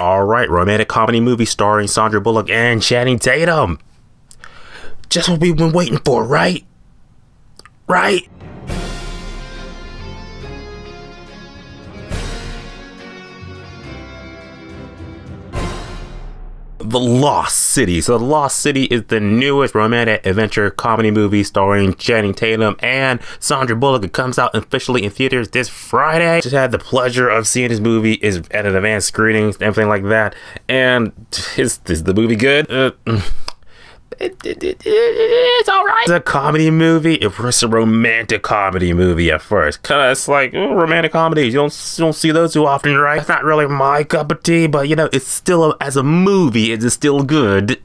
All right, romantic comedy movie starring Sandra Bullock and Channing Tatum. Just what we've been waiting for, right? Right? The Lost City. So The Lost City is the newest romantic adventure comedy movie starring Channing Tatum and Sandra Bullock. It comes out officially in theaters this Friday. Just had the pleasure of seeing this movie at an advanced screening and everything like that. And is the movie good? It's alright. It's a comedy movie. It was a romantic comedy movie at first. Cause it's like romantic comedies. You don't see those too often, right? It's not really my cup of tea, but you know, it's still as a movie, it's still good.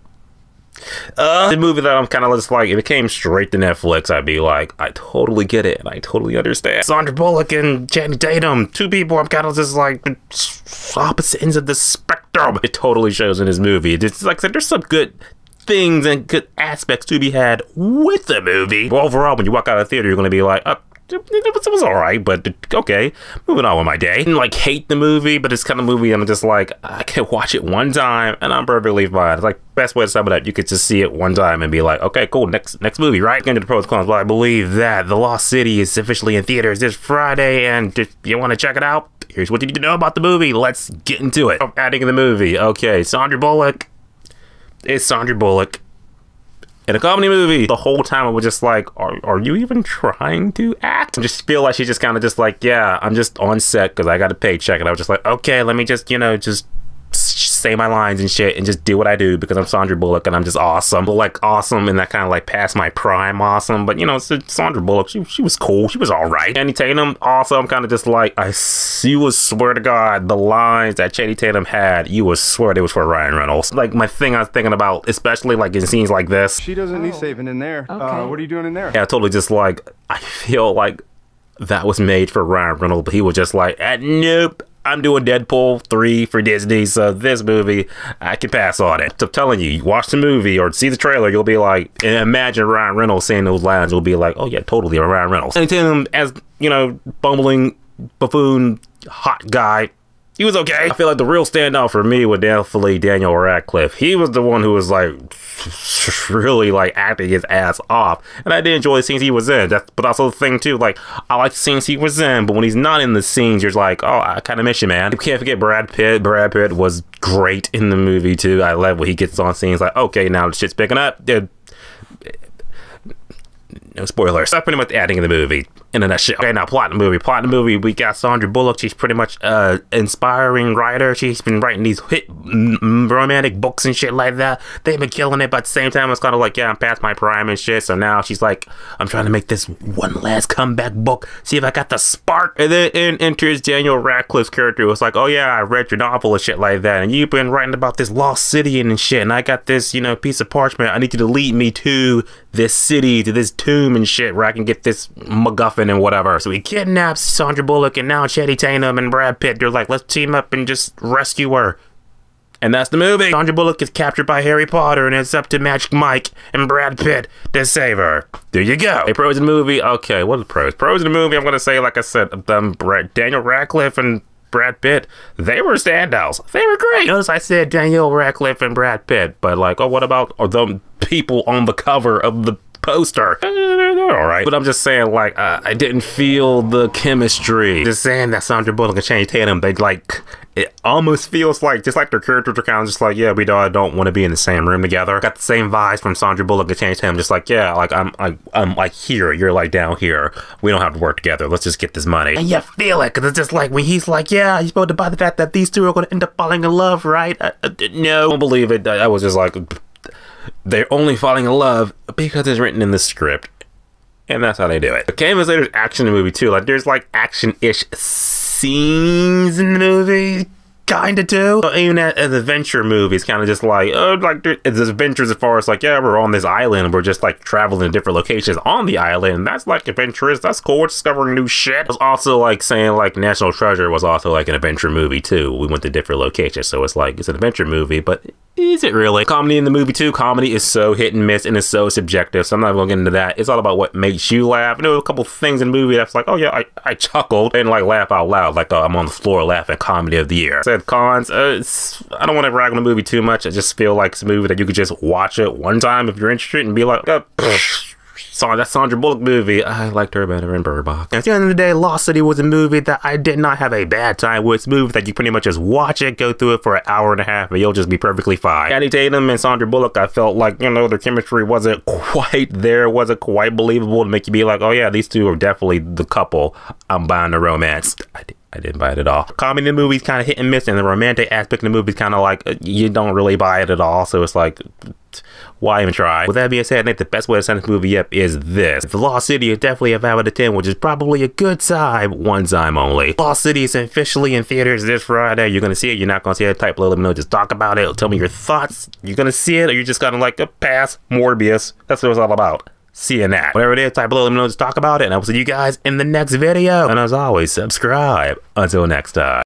The movie that I'm kind of just like, if it came straight to Netflix, I'd be like, I totally get it and I totally understand. Sandra Bullock and Channing Tatum, two people I'm kind of just like opposite ends of the spectrum. It totally shows in this movie. It's like I said, there's some good things and good aspects to be had with the movie. But overall, when you walk out of the theater, you're going to be like, it was alright, but okay, moving on with my day. I didn't like hate the movie, but it's kind of movie I'm just like, I can watch it one time and I'm perfectly fine. It's like, best way to sum it up, you could just see it one time and be like, okay, cool, next movie, right? Into the pros and cons, but I believe that The Lost City is officially in theaters this Friday, and if you want to check it out, here's what you need to know about the movie. Let's get into it. Adding in the movie, okay, Sandra Bullock is Sandra Bullock in a comedy movie. The whole time I was just like, are you even trying to act? I just feel like she's just kind of just like, yeah, I'm just on set because I got a paycheck, and I was just like, okay, let me just, you know, just say my lines and shit and just do what I do because I'm Sandra Bullock and I'm just awesome. But like awesome in that kind of like past my prime awesome. But you know, Sandra Bullock, she was cool. She was all right. Channing Tatum, also, I'm kind of just like, you would swear to God, the lines that Channing Tatum had, you would swear they was for Ryan Reynolds. Like my thing I was thinking about, especially like in scenes like this. She doesn't need saving in there. Okay. What are you doing in there? Yeah, totally just like, I feel like that was made for Ryan Reynolds, but he was just like, nope. I'm doing Deadpool 3 for Disney, so this movie, I can pass on it. So I'm telling you, you watch the movie or see the trailer, you'll be like, and imagine Ryan Reynolds saying those lines, you'll be like, oh yeah, totally Ryan Reynolds. And him as, you know, bumbling, buffoon, hot guy, he was okay. I feel like the real standout for me was definitely Daniel Radcliffe. He was the one who was like really like acting his ass off, and I did enjoy the scenes he was in. But also the thing too, like I like the scenes he was in, but when he's not in the scenes, you're like, oh, I kind of miss you, man. You can't forget Brad Pitt. Brad Pitt was great in the movie too. I love when he gets on scenes like, okay, now the shit's picking up. No spoilers. That's pretty much the adding in the movie in a nutshell. Okay, now plot in the movie. Plot in the movie, we got Sandra Bullock. She's pretty much inspiring writer. She's been writing these hit romantic books and shit like that. They've been killing it, but at the same time, it's kind of like, yeah, I'm past my prime and shit. So now she's like, I'm trying to make this one last comeback book. See if I got the spark. And then in enters Daniel Radcliffe's character. It's like, oh yeah, I read your novel and shit like that. And you've been writing about this lost city and shit. And I got this, you know, piece of parchment. I need you to lead me to this city, to this tomb and shit, where I can get this MacGuffin and whatever. So he kidnaps Sandra Bullock, and now Channing Tatum and Brad Pitt, they're like, let's team up and just rescue her. And that's the movie. Sandra Bullock is captured by Harry Potter, and it's up to Magic Mike and Brad Pitt to save her. There you go. Hey, pros in the movie. Okay, what are the pros? Pros in the movie, I'm going to say, like I said, Daniel Radcliffe and Brad Pitt, they were standouts. They were great. Notice I said Daniel Radcliffe and Brad Pitt, but like, oh, what about the people on the cover of the poster? They're all right. But I'm just saying, like, I didn't feel the chemistry. Just saying that Sandra Bullock and Channing Tatum, they like, it almost feels like, just like their characters are kind of just like, yeah, we don't want to be in the same room together. Got the same vibes from Sandra Bullock and Channing Tatum, just like, yeah, like I'm like here, you're like down here. We don't have to work together. Let's just get this money. And you feel it, because it's just like when he's like, yeah, you're supposed to buy the fact that these two are going to end up falling in love, right? No, I don't believe it. I was just like, they're only falling in love because it's written in the script. And that's how they do it. Okay, but there's action in the movie too. Like there's like action-ish scenes in the movie, kinda too. So even as adventure movies, kind of just like, it's adventures as far as like, yeah, we're on this island, we're just like traveling to different locations on the island. That's like adventurous. That's cool. We're discovering new shit. It was also like saying like National Treasure was also like an adventure movie too. We went to different locations, so it's like it's an adventure movie, but Is it really? Comedy in the movie too. Comedy is so hit and miss and it's so subjective, so I'm not going to get into that. It's all about what makes you laugh. And there were a couple things in the movie that's like, oh yeah, I chuckled and like laugh out loud, like I'm on the floor laughing. Comedy of the year. Said cons, I don't want to rag on the movie too much. I just feel like it's a movie that you could just watch it one time if you're interested and be like, saw that Sandra Bullock movie. I liked her better in Bird Box. At the end of the day, Lost City was a movie that I did not have a bad time with. It's a movie that you pretty much just watch it, go through it for an hour and a half, and you'll just be perfectly fine. Tatum and Sandra Bullock, I felt like, you know, their chemistry wasn't quite there, wasn't quite believable to make you be like, oh yeah, these two are definitely the couple. I'm buying the romance. I didn't buy it at all. Comedy in the movie's kind of hit and miss, and the romantic aspect of the movie's kind of like, you don't really buy it at all, so it's like, why even try? With that being said, I think the best way to sum this movie up is this. The Lost City is definitely a 5 out of 10, which is probably a good time, one time only. Lost City is officially in theaters this Friday. You're gonna see it, you're not gonna see it, type below, let me know, just talk about it, tell me your thoughts. You're gonna see it, or you're just gonna like, pass, Morbius. That's what it's all about. Seeing that. Whatever it is, type below, let me know, just talk about it, and I will see you guys in the next video. And as always, subscribe. Until next time.